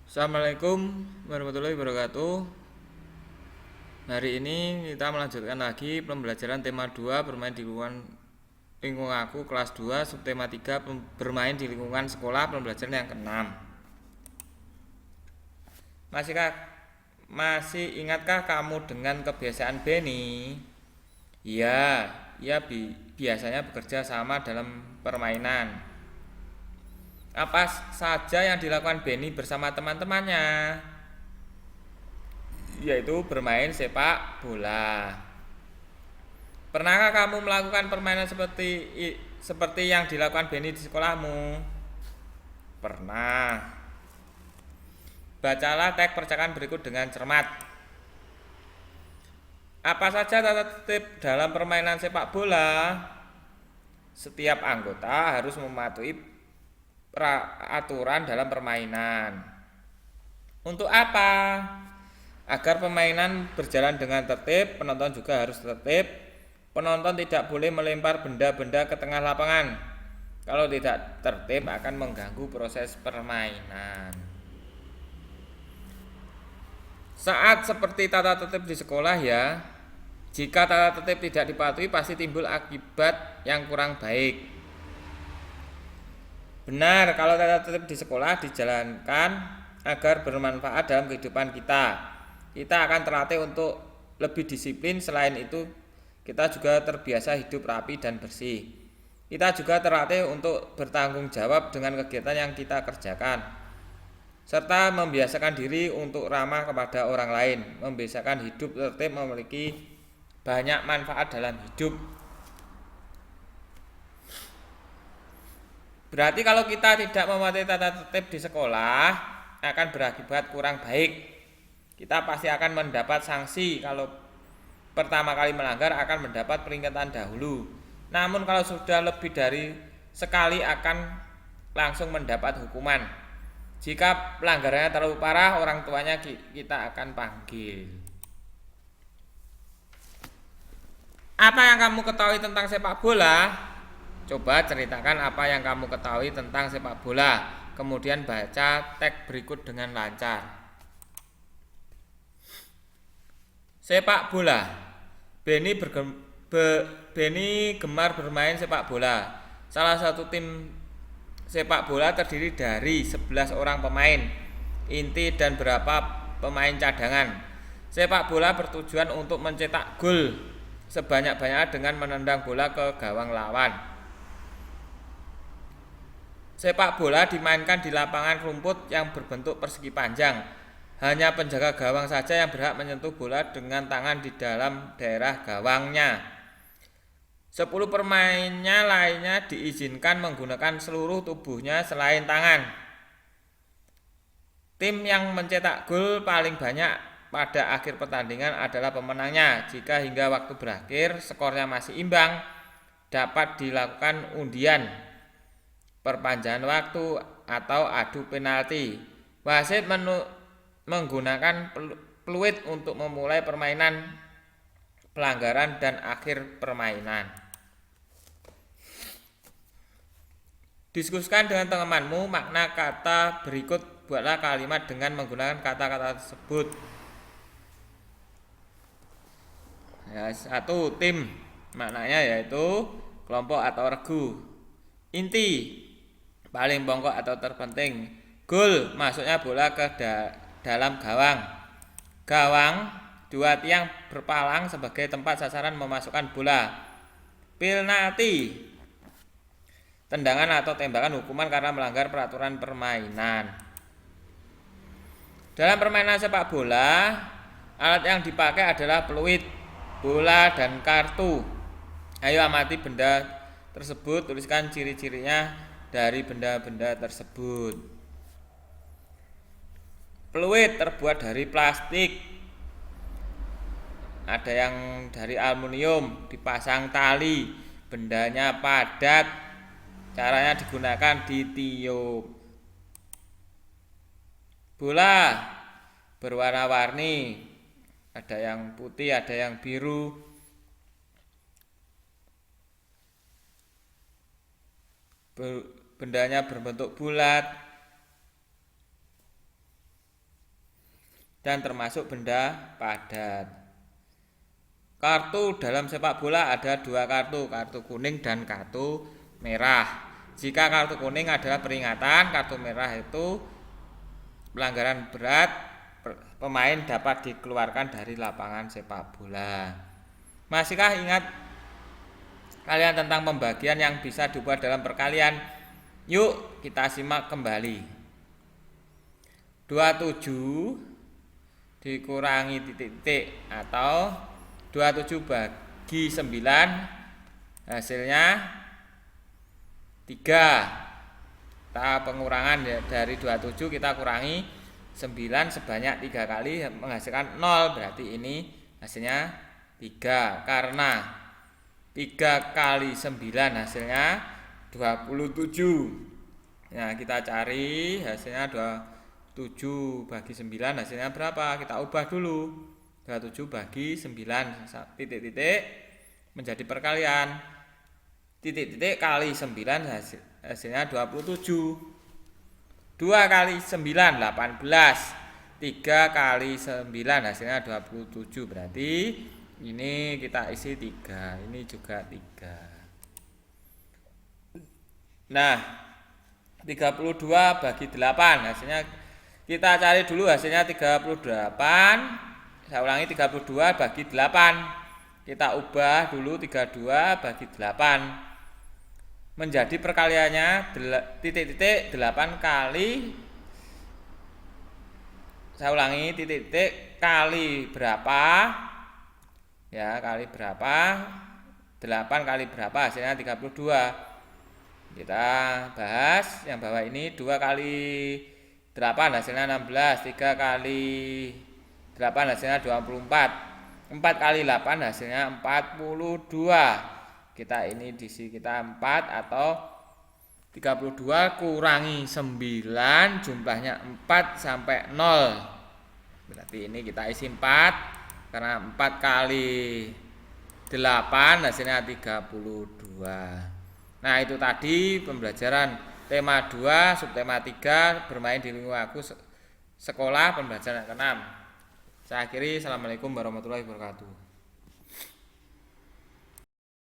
Assalamualaikum warahmatullahi wabarakatuh. Hari ini kita melanjutkan lagi pembelajaran tema 2 bermain di lingkungan aku kelas 2 subtema 3 bermain di lingkungan sekolah pembelajaran yang ke-6. Masih ingatkah kamu dengan kebiasaan Benny? Iya, biasanya bekerja sama dalam permainan. Apa saja yang dilakukan Benny bersama teman-temannya? Yaitu bermain sepak bola. Pernahkah kamu melakukan permainan seperti yang dilakukan Benny di sekolahmu? Pernah. Bacalah teks percakapan berikut dengan cermat. Apa saja tata tertib dalam permainan sepak bola? Setiap anggota harus mematuhi aturan dalam permainan. Untuk apa? Agar permainan berjalan dengan tertib, penonton juga harus tertib. Penonton tidak boleh melempar benda-benda ke tengah lapangan. Kalau tidak tertib akan mengganggu proses permainan. Saat seperti tata tertib di sekolah ya, jika tata tertib tidak dipatuhi pasti timbul akibat yang kurang baik. Benar, kalau tata tertib di sekolah dijalankan agar bermanfaat dalam kehidupan kita. Kita akan terlatih untuk lebih disiplin. Selain itu, kita juga terbiasa hidup rapi dan bersih. Kita juga terlatih untuk bertanggung jawab dengan kegiatan yang kita kerjakan, serta membiasakan diri untuk ramah kepada orang lain. Membiasakan hidup tertib memiliki banyak manfaat dalam hidup. Berarti kalau kita tidak mematuhi tata tertib di sekolah akan berakibat kurang baik. Kita pasti akan mendapat sanksi. Kalau pertama kali melanggar akan mendapat peringatan dahulu. Namun kalau sudah lebih dari sekali akan langsung mendapat hukuman. Jika pelanggarannya terlalu parah, orang tuanya kita akan panggil. Apa yang kamu ketahui tentang sepak bola? Coba ceritakan apa yang kamu ketahui tentang sepak bola. Kemudian baca teks berikut dengan lancar. Sepak bola. Benny gemar bermain sepak bola. Salah satu tim sepak bola terdiri dari 11 orang pemain inti dan beberapa pemain cadangan. Sepak bola bertujuan untuk mencetak gol sebanyak-banyaknya dengan menendang bola ke gawang lawan. Sepak bola dimainkan di lapangan rumput yang berbentuk persegi panjang. Hanya penjaga gawang saja yang berhak menyentuh bola dengan tangan di dalam daerah gawangnya. 10 pemainnya lainnya diizinkan menggunakan seluruh tubuhnya selain tangan. Tim yang mencetak gol paling banyak pada akhir pertandingan adalah pemenangnya. Jika hingga waktu berakhir skornya masih imbang, dapat dilakukan undian, perpanjangan waktu, atau adu penalti. Wasit menggunakan peluit untuk memulai permainan, pelanggaran, dan akhir permainan. Diskusikan dengan temanmu makna kata berikut. Buatlah kalimat dengan menggunakan kata-kata tersebut. Ya, 1. Tim, maknanya yaitu kelompok atau regu. Inti, paling pokok atau terpenting. Gol, masuknya bola ke dalam gawang. Gawang, 2 tiang berpalang sebagai tempat sasaran memasukkan bola. Penalti, tendangan atau tembakan hukuman karena melanggar peraturan permainan. Dalam permainan sepak bola, alat yang dipakai adalah peluit, bola, dan kartu. Ayo amati benda tersebut, tuliskan ciri-cirinya dari benda-benda tersebut. Peluit terbuat dari plastik, ada yang dari aluminium, dipasang tali, bendanya padat, caranya digunakan ditiup. Bola berwarna-warni, ada yang putih, ada yang biru. Bendanya berbentuk bulat. dan termasuk benda padat. Kartu dalam sepak bola ada 2 kartu, kartu kuning dan kartu merah. Jika kartu kuning adalah peringatan, kartu merah itu pelanggaran berat, pemain dapat dikeluarkan dari lapangan sepak bola. Masihkah ingat kalian tentang pembagian yang bisa dibuat dalam perkalian? Yuk kita simak kembali. 27 dikurangi titik-titik atau 27 bagi 9 hasilnya 3. Kita pengurangan dari 27 kita kurangi 9 sebanyak 3 kali menghasilkan 0, berarti ini hasilnya 3. Karena 3 kali 9 hasilnya 27. Nah, kita cari hasilnya 27 bagi 9 hasilnya berapa? Kita ubah dulu. 27 bagi 9 titik-titik menjadi perkalian. Titik-titik kali 9 hasilnya 27. 2 kali 9 18. 3 kali 9 hasilnya 27. Berarti ini kita isi 3, ini juga 3. Nah, 32 bagi 8 hasilnya kita cari dulu hasilnya 38. Saya ulangi, 32 bagi 8. Kita ubah dulu 32 bagi 8. Menjadi perkaliannya titik-titik 8 kali, saya ulangi, titik-titik kali berapa? Ya, kali berapa? 8 kali berapa? Hasilnya 32. Kita bahas yang bawah ini. 2 kali 8 hasilnya 16. 3 kali 8 hasilnya 24. 4 kali 8 hasilnya 42. Kita ini diisi kita 4 atau 32 kurangi 9 jumlahnya 4 sampai 0. Berarti ini kita isi 4 karena 4 kali 8 hasilnya 32. Nah, itu tadi pembelajaran tema 2 subtema 3 bermain di lingkungan aku sekolah pembelajaran ke-6. Saya akhiri, assalamualaikum warahmatullahi wabarakatuh.